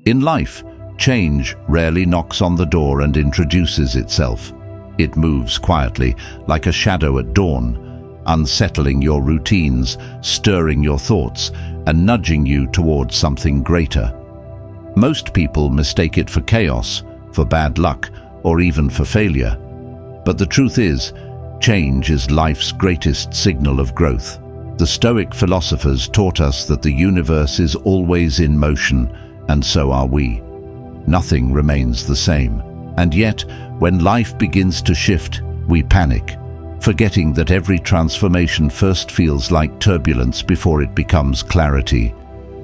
In life, change rarely knocks on the door and introduces itself. It moves quietly, like a shadow at dawn, unsettling your routines, stirring your thoughts, and nudging you towards something greater. Most people mistake it for chaos, for bad luck, or even for failure. But the truth is, change is life's greatest signal of growth. The Stoic philosophers taught us that the universe is always in motion, and so are we. Nothing remains the same. And yet, when life begins to shift, we panic, forgetting that every transformation first feels like turbulence before it becomes clarity.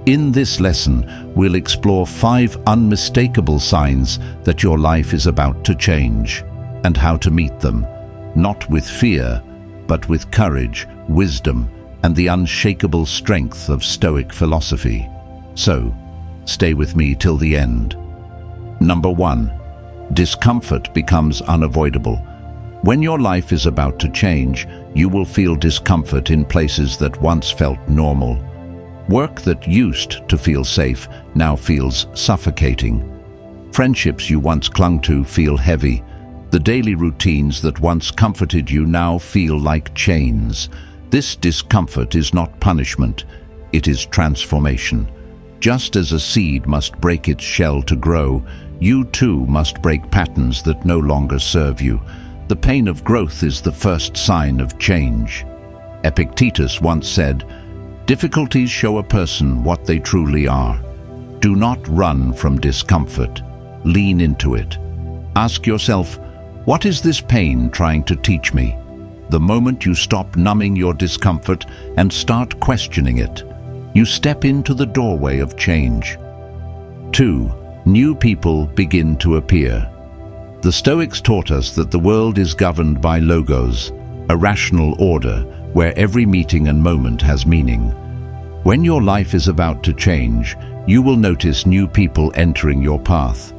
In this lesson, we'll explore 5 unmistakable signs that your life is about to change, and how to meet them, not with fear, but with courage, wisdom, and the unshakable strength of Stoic philosophy. So, stay with me till the end. Number 1. Discomfort becomes unavoidable. When your life is about to change, you will feel discomfort in places that once felt normal. Work that used to feel safe now feels suffocating. Friendships you once clung to feel heavy. The daily routines that once comforted you now feel like chains. This discomfort is not punishment, it is transformation. Just as a seed must break its shell to grow, you too must break patterns that no longer serve you. The pain of growth is the first sign of change. Epictetus once said, "Difficulties show a person what they truly are." Do not run from discomfort. Lean into it. Ask yourself, what is this pain trying to teach me? The moment you stop numbing your discomfort and start questioning it, you step into the doorway of change. 2. New people begin to appear. The Stoics taught us that the world is governed by logos, a rational order where every meeting and moment has meaning. When your life is about to change, you will notice new people entering your path.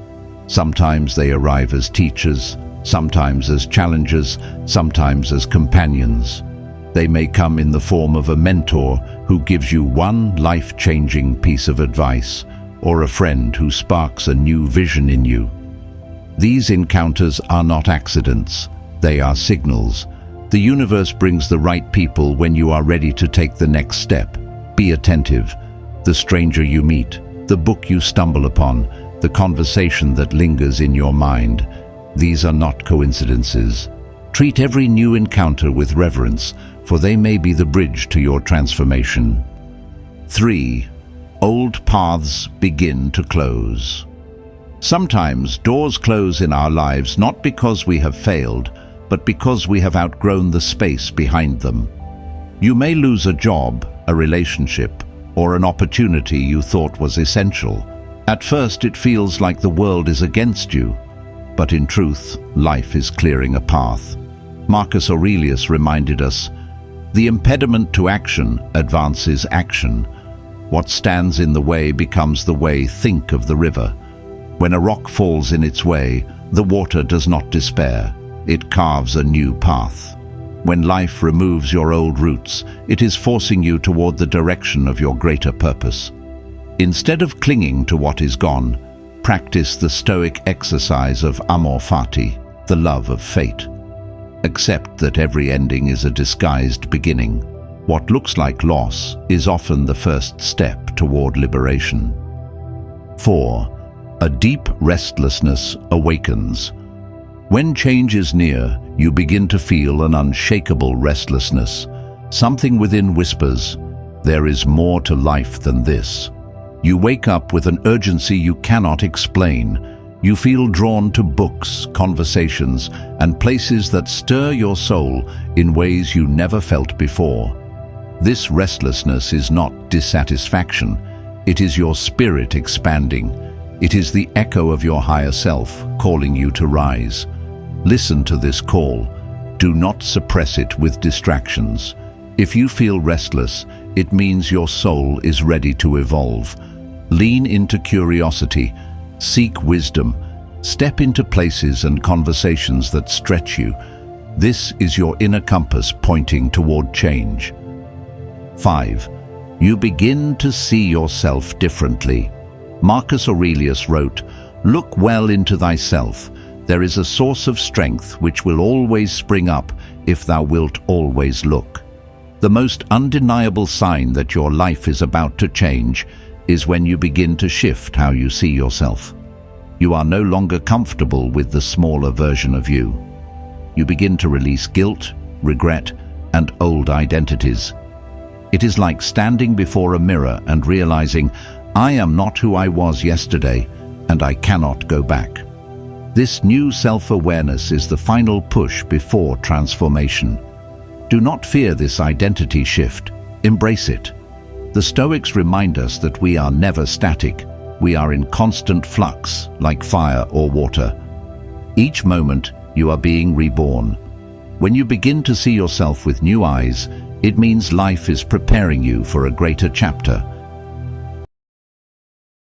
Sometimes they arrive as teachers, sometimes as challengers, sometimes as companions. They may come in the form of a mentor who gives you one life-changing piece of advice, or a friend who sparks a new vision in you. These encounters are not accidents, they are signals. The universe brings the right people when you are ready to take the next step. Be attentive. The stranger you meet, the book you stumble upon, the conversation that lingers in your mind. These are not coincidences. Treat every new encounter with reverence, for they may be the bridge to your transformation. 3. Old paths begin to close. Sometimes doors close in our lives not because we have failed, but because we have outgrown the space behind them. You may lose a job, a relationship, or an opportunity you thought was essential. At first it feels like the world is against you, but in truth, life is clearing a path. Marcus Aurelius reminded us, "The impediment to action advances action. What stands in the way becomes the way. Think of the river. When a rock falls in its way, the water does not despair. It carves a new path. When life removes your old roots, it is forcing you toward the direction of your greater purpose. Instead of clinging to what is gone, practice the Stoic exercise of amor fati, the love of fate. Accept that every ending is a disguised beginning. What looks like loss is often the first step toward liberation. 4. A deep restlessness awakens. When change is near, you begin to feel an unshakable restlessness. Something within whispers, there is more to life than this. You wake up with an urgency you cannot explain. You feel drawn to books, conversations, and places that stir your soul in ways you never felt before. This restlessness is not dissatisfaction. It is your spirit expanding. It is the echo of your higher self calling you to rise. Listen to this call. Do not suppress it with distractions. If you feel restless, it means your soul is ready to evolve. Lean into curiosity. Seek wisdom. Step into places and conversations that stretch you. This is your inner compass pointing toward change. 5. You begin to see yourself differently. Marcus Aurelius wrote, "Look well into thyself. There is a source of strength which will always spring up if thou wilt always look." The most undeniable sign that your life is about to change is when you begin to shift how you see yourself. You are no longer comfortable with the smaller version of you. You begin to release guilt, regret, and old identities. It is like standing before a mirror and realizing, I am not who I was yesterday, and I cannot go back. This new self-awareness is the final push before transformation. Do not fear this identity shift. Embrace it. The Stoics remind us that we are never static. We are in constant flux, like fire or water. Each moment, you are being reborn. When you begin to see yourself with new eyes, it means life is preparing you for a greater chapter.